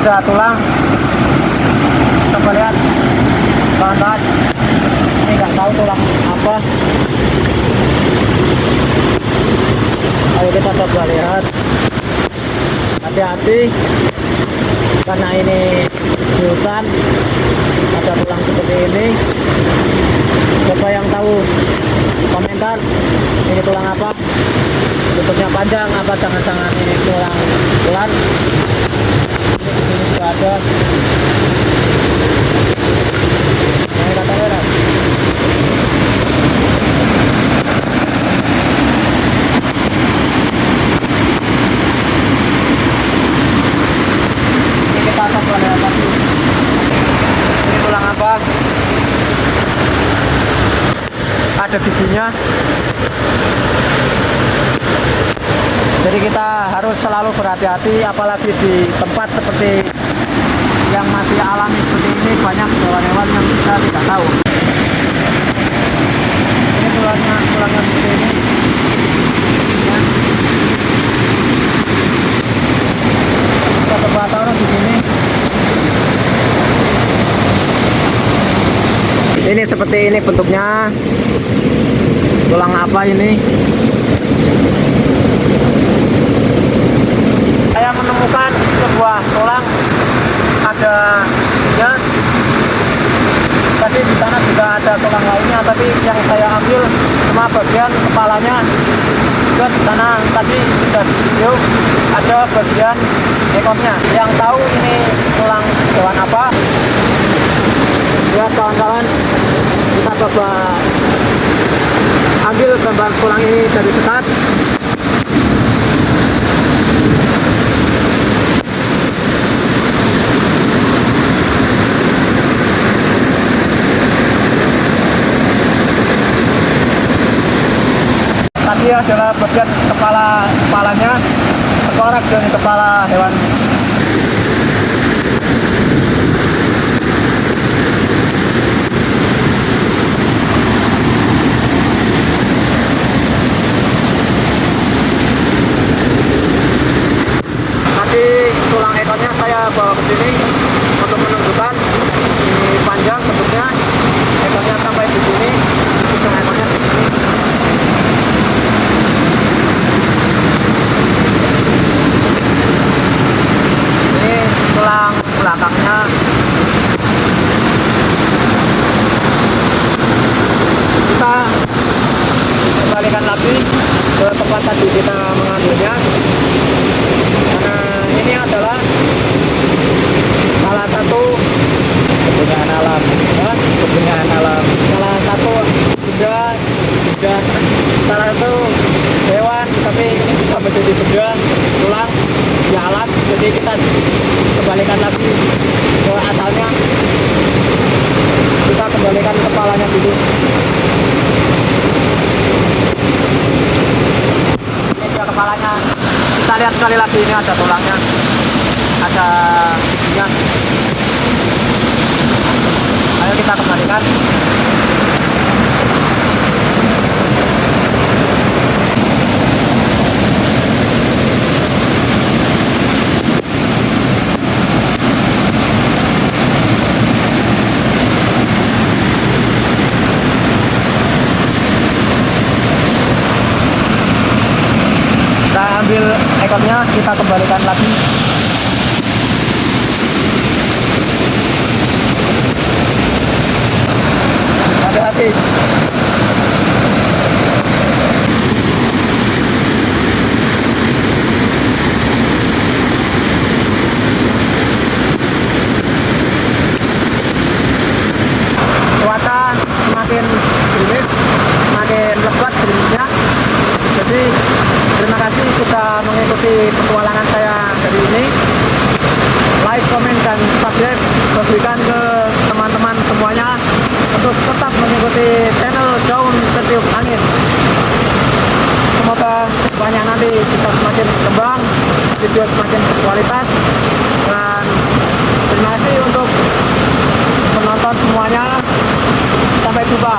ada tulang. Coba lihat bahan-bahan. Ini nggak tahu tulang apa. Ayo kita coba lihat. Hati-hati karena ini di hutan, ada tulang seperti ini. Coba yang tahu komentar, ini tulang apa, bentuknya panjang apa jangan-jangan ini tulang ular. Ini juga ada. Ini kata merah. Ini kita coba lihat lagi. Ini tulang apa? Ada giginya. Jadi kita harus selalu berhati-hati, apalagi di tempat seperti yang masih alami seperti ini, banyak hewan-hewan yang kita tidak tahu. Ini tulangnya seperti ini ya. Kita coba taruh di sini. Ini seperti ini bentuknya. Tulang apa ini? Saya menemukan sebuah tulang, ada ya. Tadi di sana juga ada tulang lainnya, tapi yang saya ambil cuma bagian kepalanya. Juga di sana tadi sudah di video ada bagian ekornya. Yang tahu ini tulang hewan apa? Ya kawan-kawan, kita coba ambil gambar tulang ini dari dekat. Tadi adalah bagian kepalanya, tengkorak dan kepala hewan. Nanti tulang ekornya saya bawa ke sini untuk menunjukkan ini panjang bentuknya, ekornya sampai di sini, ujung ekornya di sini. Ini tulang belakangnya. Kita kembalikan lagi ke tempat tadi kita mengambilnya, karena ini adalah salah satu kepunyaan alam ya, kepunyaan alam, salah satu benda dan salah satu hewan, tapi ini sudah menjadi benda tulang di alam. Jadi kita kembalikan lagi ke asalnya, kita kembalikan kepalanya dulu. Ini dia kepalanya, kita lihat sekali lagi. Ini ada tulangnya, ada giginya. Ayo kita kembalikan. Kita ambil ekornya, kita kembalikan lagi. Hati-hati. Cuaca semakin gerimis, semakin lebat gerimisnya. Jadi terima kasih sudah mengikuti petualangan saya dari ini. Like, komen, dan subscribe, bagikan ke teman-teman semuanya untuk tetap mengikuti channel Daun Setiup Angin. Semoga banyak nanti kita semakin berkembang, video semakin berkualitas, dan terima kasih untuk penonton semuanya. Sampai jumpa.